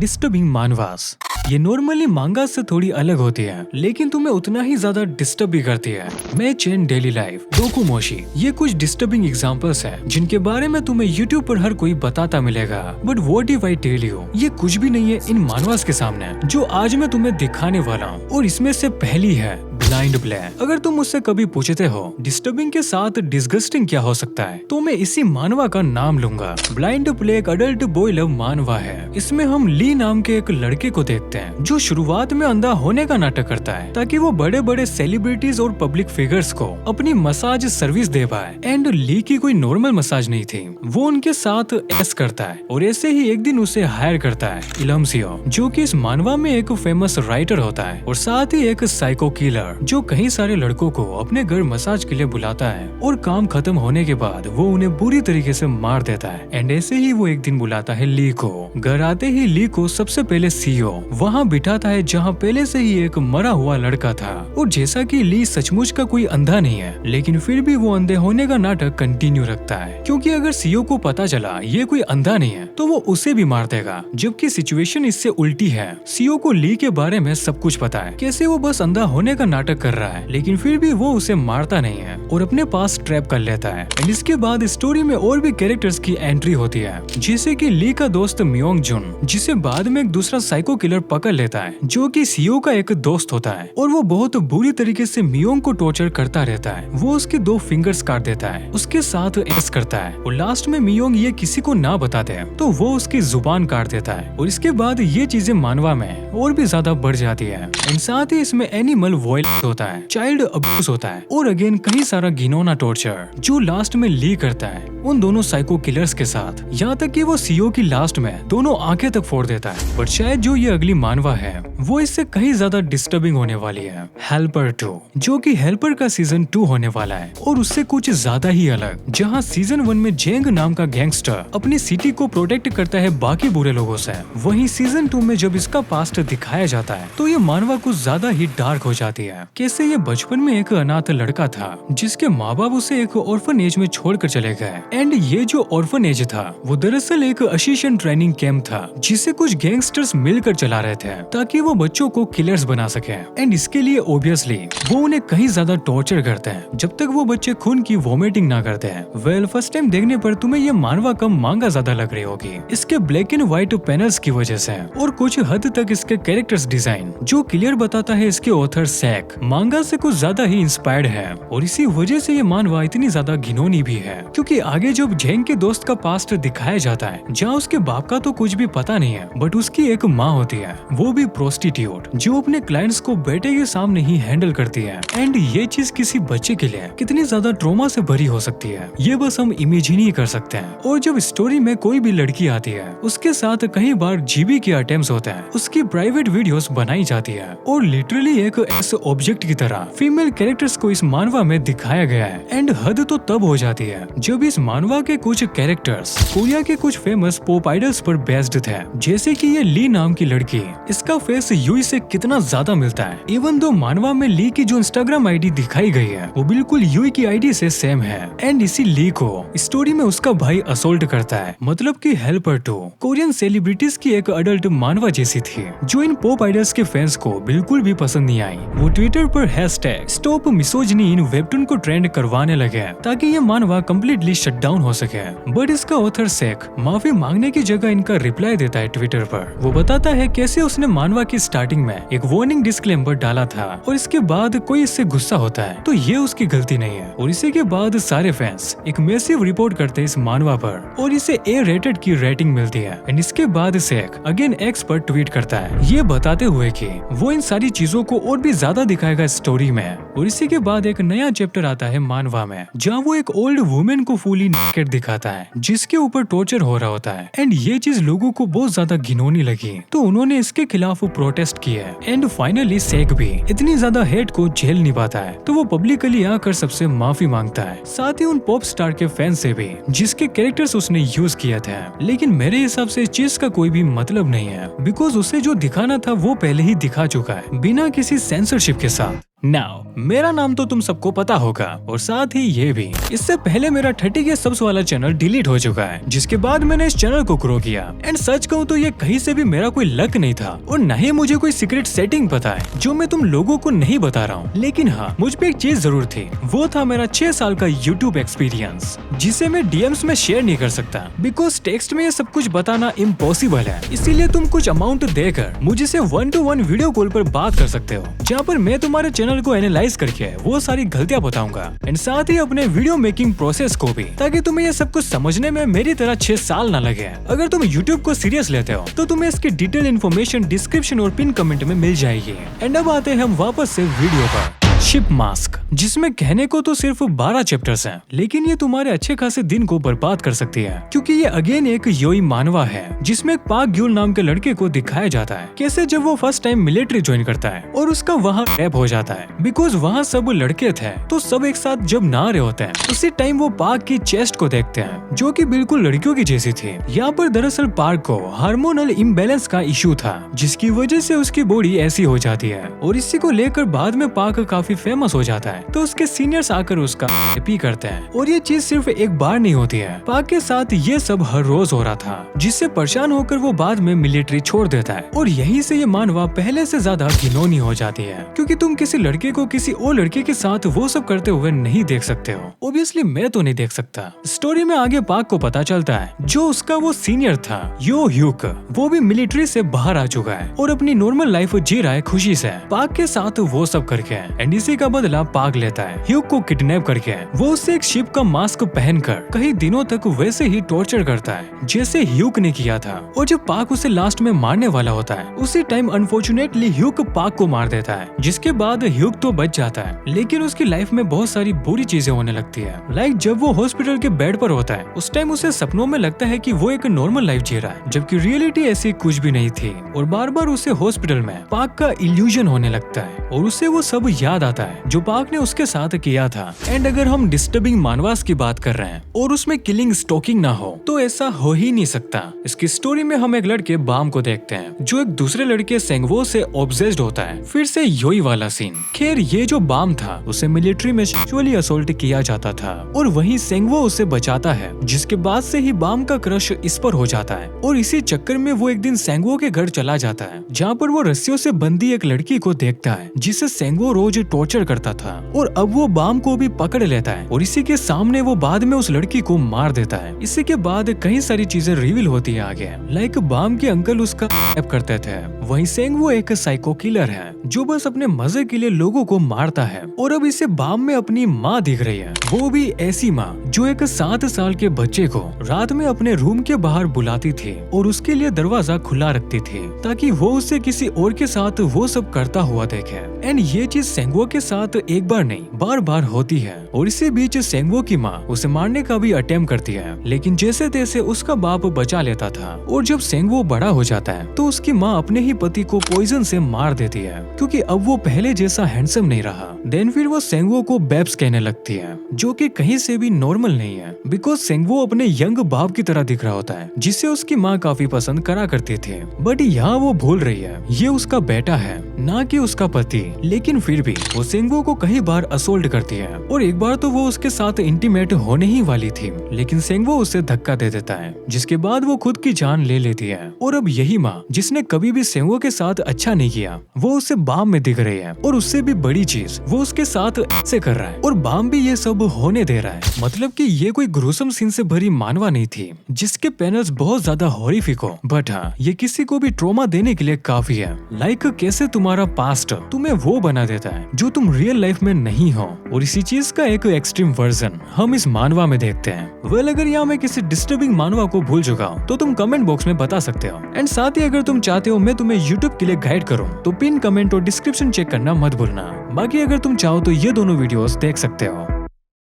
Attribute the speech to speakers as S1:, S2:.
S1: Disturbing मानवास। ये normally मांगा से थोड़ी अलग होती है, लेकिन तुम्हें उतना ही ज्यादा डिस्टर्ब भी करती है। मैं चेन डेली लाइफ, डोकोमोशी, ये कुछ डिस्टर्बिंग एग्जांपल्स हैं जिनके बारे में तुम्हें यूट्यूब पर हर कोई बताता मिलेगा। But what if I tell you, ये कुछ भी नहीं है इन मानवास के सामने जो आज मैं तुम्हें दिखाने वाला हूँ। और इसमें से पहली है ब्लाइंड प्ले। अगर तुम मुझसे कभी पूछते हो डिस्टर्बिंग के साथ डिस्गस्टिंग क्या हो सकता है, तो मैं इसी मानवा का नाम लूंगा। ब्लाइंड प्ले एक अडल्ट बॉय लव मानवा है। इसमें हम ली नाम के एक लड़के को देखते हैं जो शुरुआत में अंधा होने का नाटक करता है ताकि वो बड़े बड़े सेलिब्रिटीज और पब्लिक फिगर्स को अपनी मसाज सर्विस दे पाए। एंड ली की कोई नॉर्मल मसाज नहीं थी, वो उनके साथ ऐस करता है। और ऐसे ही एक दिन उसे हायर करता है इलमसियो, जो कि इस मानवा में एक फेमस राइटर होता है और साथ ही एक साइको किलर जो कई सारे लड़कों को अपने घर मसाज के लिए बुलाता है। और काम खत्म होने के बाद वो उन्हें बुरी तरीके से मार देता है। एंड ऐसे ही वो एक दिन बुलाता है ली को। घर आते ही ली को सबसे पहले सीओ वहाँ बिठाता है जहाँ पहले से ही एक मरा हुआ लड़का था। और जैसा कि ली सचमुच का कोई अंधा नहीं है, लेकिन फिर भी वो अंधे होने का नाटक कंटिन्यू रखता है, क्योंकि अगर सीओ को पता चला ये कोई अंधा नहीं है तो वो उसे भी मार देगा। जबकि सिचुएशन इससे उल्टी है। सीओ को ली के बारे में सब कुछ पता है, कैसे वो बस अंधा होने का नाटक कर रहा है, लेकिन फिर भी वो उसे मारता नहीं है और अपने पास ट्रैप कर लेता है। एंड इसके बाद स्टोरी में और भी कैरेक्टर्स की एंट्री होती है, जैसे कि ली का दोस्त मियोंग जुन, जिसे बाद में एक दूसरा साइको किलर पकड़ लेता है जो कि सीओ का एक दोस्त होता है। और वो बहुत बुरी तरीके से मियोंग को टॉर्चर करता रहता है। वो उसके 2 फिंगर्स काट देता है, उसके साथ ऐस करता है और लास्ट में मियोंग ये किसी को ना बताते हैं तो वो उसकी जुबान काट देता है। और इसके बाद ये चीजें मानवा में और भी ज्यादा बढ़ जाती है। एंड साथ ही इसमें एनिमल वॉयलेंस होता है, चाइल्ड अब्यूज होता है और अगेन कई सारा घिनौना टॉर्चर जो लास्ट में ली करता है उन दोनों साइको किलर्स के साथ, यहाँ तक कि वो सीओ की लास्ट में दोनों आंखें तक फोड़ देता है। बट शायद जो ये अगली मानवा है वो इससे कहीं ज्यादा डिस्टर्बिंग होने वाली है। हेल्पर 2, जो कि हेल्पर का सीजन 2 होने वाला है और उससे कुछ ज्यादा ही अलग। जहाँ सीजन 1 में जेंग नाम का गैंगस्टर अपनी सिटी को प्रोटेक्ट करता है बाकी बुरे लोगों से, वहीं सीजन 2 में जब इसका पास्ट दिखाया जाता है तो ये मानवा कुछ ज्यादा ही डार्क हो जाती है। कैसे ये बचपन में एक अनाथ लड़का था जिसके माँ बाप उसे एक ऑर्फनेज में छोड़कर चले गए। एंड ये जो ऑर्फनेज था वो दरअसल एक असिस्टेंट ट्रेनिंग कैंप था जिसे कुछ गैंगस्टर्स मिलकर चला रहे थे ताकि वो बच्चों को किलर्स बना सके। एंड इसके लिए ऑब्वियसली वो उन्हें कहीं ज्यादा टॉर्चर करते हैं जब तक वो बच्चे खून की वॉमिटिंग ना करते हैं। वेल, फर्स्ट टाइम देखने पर तुम्हें ये मानवा कम मांगा ज्यादा लग रही होगी इसके ब्लैक एंड व्हाइट पैनल्स की वजह से, और कुछ हद तक इसके कैरेक्टर्स डिजाइन जो क्लियर बताता है इसके ऑथर सैक मांगा से कुछ ज्यादा ही इंस्पायर्ड है। और इसी वजह से ये मानवा इतनी ज्यादा घिनौनी भी है, क्योंकि आगे जब जेंग के दोस्त का पास्ट दिखाया जाता है जहाँ उसके बाप का तो कुछ भी पता नहीं है, बट उसकी एक माँ होती है, वो भी प्रोस्टिट्यूट, जो अपने क्लाइंट्स को बेटे के सामने ही हैंडल करती है। एंड ये चीज किसी बच्चे के लिए कितनी ज्यादा ट्रॉमा से भरी हो सकती है ये बस हम इमेजिन ही कर सकते हैं। और जब स्टोरी में कोई भी लड़की आती है उसके साथ कई बार जीबी के अटेम्प्ट्स होते हैं, उसकी प्राइवेट वीडियोस बनाई जाती है और लिटरली एक ऐसे ऑब्जेक्ट की तरह फीमेल कैरेक्टर्स को इस मानवा में दिखाया गया है। एंड हद तो तब हो जाती है जब इस मानवा के कुछ कैरेक्टर्स कोरिया के कुछ फेमस पॉप आइडल्स पर बेस्ड थे, जैसे कि ये ली नाम की लड़की, इसका फेस यूई से कितना ज्यादा मिलता है। इवन दो मानवा में ली की जो इंस्टाग्राम आईडी दिखाई गई है वो बिल्कुल यूई की आईडी से सेम है। एंड इसी ली को स्टोरी में उसका भाई असोल्ट करता है, मतलब कि हेल्पर 2 कोरियन सेलिब्रिटीज की एक अडल्ट मानवा जैसी थी जो इन पॉप आइडल्स के फैंस को बिल्कुल भी पसंद नहीं आई। वो ट्विटर पर हैशटैग स्टॉप मिसोजिनी इन वेबटून को ट्रेंड करवाने लगे ताकि ये मानवा कम्प्लीटली शट डाउन हो सके। बट इसका ऑथर सेक माफी मांगने की जगह इनका रिप्लाई देता है ट्विटर पर। वो बताता है कैसे उसने मानवा की स्टार्टिंग में एक वार्निंग डिस्क्लेमर डाला था और इसके बाद कोई इससे गुस्सा होता है तो ये उसकी गलती नहीं है। और इसी के बाद सारे फैंस एक मैसिव रिपोर्ट करते हैं इस मानवा पर और इसे ए रेटेड की रेटिंग मिलती है। एंड इसके बाद सेक अगेन एक्स पर ट्वीट करता है ये बताते हुए कि वो इन सारी चीजों को और भी ज्यादा दिखाएगा स्टोरी में। और इसी के बाद एक नया चैप्टर आता है मानवा में जहाँ वो एक ओल्ड वुमेन को फुली नेकेड दिखाता है जिसके ऊपर टॉर्चर हो रहा होता है। एंड ये चीज लोगों को बहुत ज्यादा घिनौनी लगी तो उन्होंने इसके खिलाफ प्रोटेस्ट किया। एंड फाइनली सेक भी इतनी ज्यादा हेट को झेल नहीं पाता है तो वो पब्लिकली आकर सबसे माफी मांगता है, साथ ही उन पॉप स्टार के फैन से भी जिसके कैरेक्टर्स उसने यूज किया था। लेकिन मेरे हिसाब से इस चीज का कोई भी मतलब नहीं है, बिकॉज उसे जो दिखाना था वो पहले ही दिखा चुका है बिना किसी सेंसरशिप के साथ। नाउ मेरा नाम तो तुम सबको पता होगा और साथ ही ये भी। इससे पहले मेरा 30K सब्स वाला चैनल डिलीट हो चुका है, जिसके बाद मैंने इस चैनल को ग्रो किया। एंड सच कहूँ तो ये कहीं से भी मेरा कोई लक नहीं था और न ही मुझे कोई सीक्रेट सेटिंग पता है जो मैं तुम लोगों को नहीं बता रहा हूँ। लेकिन हाँ, मुझ पे एक चीज जरूर थी, वो था मेरा 6 साल का यूट्यूब एक्सपीरियंस, जिसे मैं DMs में शेयर नहीं कर सकता बिकॉज टेक्स्ट में ये सब कुछ बताना इम्पॉसिबल है। इसीलिए तुम कुछ अमाउंट देकर मुझसे 1-to-1 वीडियो कॉल पर बात कर सकते हो, जहाँ पर मैं तुम्हारे चैनल को एनालाइज करके वो सारी गलतियां बताऊंगा एंड साथ ही अपने वीडियो मेकिंग प्रोसेस को भी, ताकि तुम्हें ये सब कुछ समझने में मेरी तरह 6 साल ना लगे। अगर तुम YouTube को सीरियस लेते हो तो तुम्हें इसकी डिटेल इन्फॉर्मेशन डिस्क्रिप्शन और पिन कमेंट में मिल जाएगी। एंड अब आते हैं हम वापस से वीडियो पर। शिप मास्क, जिसमें कहने को तो सिर्फ 12 चैप्टर्स हैं, लेकिन ये तुम्हारे अच्छे खासे दिन को बर्बाद कर सकती है, क्योंकि ये अगेन एक योई मानवा है, जिसमें एक पाक ग्यूल नाम के लड़के को दिखाया जाता है कैसे जब वो फर्स्ट टाइम मिलिट्री ज्वाइन करता है और उसका वहाँ रैप हो जाता है। बिकॉज वहाँ सब लड़के थे तो सब एक साथ जब नहा रहे होते हैं, उसी टाइम वो पाक की चेस्ट को देखते हैं जो कि बिल्कुल लड़कियों की जैसी थी। यहाँ पर दरअसल पाक को हार्मोनल इम्बैलेंस का इशू था, जिसकी वजह से उसकी बॉडी ऐसी हो जाती है और इसी को लेकर बाद में पाक काफी फेमस हो जाता है। तो उसके सीनियर्स आकर उसका पी करते हैं और ये चीज सिर्फ एक बार नहीं होती है, पाक के साथ ये सब हर रोज हो रहा था, जिससे परेशान होकर वो बाद में मिलिट्री छोड़ देता है। और यही से ये मानवा पहले से ज्यादा घिनौनी हो जाती है, क्योंकि तुम किसी लड़के को किसी और लड़के के साथ वो सब करते हुए नहीं देख सकते हो। ऑब्वियसली मैं तो नहीं देख सकता। स्टोरी में आगे पाक को पता चलता है जो उसका वो सीनियर था यो ह्यूक, वो भी मिलिट्री से बाहर आ चुका है और अपनी नॉर्मल लाइफ जी रहा है खुशी से पाक के साथ वो सब करके। एंड इसी का बदला पाक लेता है ह्यूक को किडनैप करके। वो उससे एक शिप का मास्क पहनकर कई दिनों तक वैसे ही टॉर्चर करता है जैसे ह्यूक ने किया था। और जब पाक उसे लास्ट में मारने वाला होता है, उसी टाइम अनफॉर्चुनेटली ह्यूक पाक को मार देता है, जिसके बाद ह्यूक तो बच जाता है, लेकिन उसकी लाइफ में बहुत सारी बुरी चीजें होने लगती है। लाइक जब वो हॉस्पिटल के बेड पर होता है, उस टाइम उसे सपनों में लगता है कि वो एक नॉर्मल लाइफ जी रहा है, जबकि रियलिटी ऐसी कुछ भी नहीं थी। और बार बार उसे हॉस्पिटल में पाक का इल्यूजन होने लगता है और उसे वो सब याद आता है जो पाक ने उसके साथ किया था। एंड अगर हम डिस्टर्बिंग मानवास की बात कर रहे हैं और उसमें किलिंग स्टॉकिंग ना हो तो ऐसा हो ही नहीं सकता। इसकी स्टोरी में हम एक लड़के बाम को देखते हैं जो एक दूसरे लड़के सेंगवो से ऑब्सेस्ड होता है। फिर से योई वाला सीन। खैर ये जो बाम था उसे मिलिट्री में सेक्सुअली असोल्ट किया जाता था और वही सेंगवो उसे बचाता है, जिसके बाद से ही बाम का क्रश इस पर हो जाता है। और इसी चक्कर में वो एक दिन सेंगवो के घर चला जाता है, जहाँ पर वो रस्सियों से बंधी एक लड़की को देखता है जिसे सेंगवो रोज टॉर्चर करता था। और अब वो बाम को भी पकड़ लेता है और इसी के सामने वो बाद में उस लड़की को मार देता है। इसी के बाद कई सारी चीजें रिवील होती है आगे, लाइक बाम के अंकल उसका रैप करते थे। वहीं सेंगवो एक साइको किलर है जो बस अपने मजे के लिए लोगों को मारता है। और अब इसे बाम में अपनी माँ दिख रही है, वो भी ऐसी माँ जो एक 7 साल के बच्चे को रात में अपने रूम के बाहर बुलाती थी और उसके लिए दरवाजा खुला रखती थी ताकि वो उसे किसी और के साथ वो सब करता हुआ देखे। एंड ये चीज सेंगवो के साथ एक बार नहीं बार बार होती है। और इसी बीच सेंगवो की माँ उसे मारने का भी अटेम्प्ट करती है, लेकिन जैसे तैसे उसका बाप बचा लेता था। और जब सेंगवो बड़ा हो जाता है तो उसकी माँ अपने ही पति को पॉइजन से मार देती है, क्योंकि अब वो पहले जैसा हैंडसम नहीं रहा। देन फिर वो सेंगवो को बेब्स कहने लगती है, जो कि कहीं से भी नॉर्मल नहीं है, बिकॉज सेंगवो अपने यंग बाप की तरह दिख रहा होता है, जिसे उसकी माँ काफी पसंद करा करती थी। बट यहाँ वो भूल रही है ये उसका बेटा है, ना कि उसका पति। लेकिन फिर भी वो सेंगवो को कई बार असोल्ट करती है और एक बार तो वो उसके साथ इंटीमेट होने ही वाली थी, लेकिन सेंगवो उसे धक्का दे देता है, जिसके बाद वो खुद की जान ले लेती है। और अब यही माँ जिसने कभी भी सेंगवो के साथ अच्छा नहीं किया, वो उसे बाम में दिख रही है। और उससे भी बड़ी चीज, वो उसके साथ ऐसे कर रहा है और बाम भी ये सब होने दे रहा है। मतलब कि ये कोई ग्रुसम सीन से भरी मानवा नहीं थी जिसके पैनल्स बहुत ज्यादा हॉरिफिक हो, बट हाँ ये किसी को भी ट्रॉमा देने के लिए काफी है। लाइक कैसे तुम्हारा पास्ट तुम्हें वो बना देता है जो तुम रियल लाइफ में नहीं हो। और इसी चीज का एक एक्सट्रीम वर्जन हम इस मानवा में देखते हैं। वेल अगर यहाँ मैं किसी डिस्टर्बिंग मानवा को भूल चुका हूँ तो तुम कमेंट बॉक्स में बता सकते हो। एंड साथ ही अगर तुम चाहते हो मैं तुम्हें यूट्यूब के लिए गाइड करूँ तो पिन कमेंट और डिस्क्रिप्शन चेक करना मत भूलना। बाकी अगर तुम चाहो तो ये दोनों वीडियोस देख सकते हो।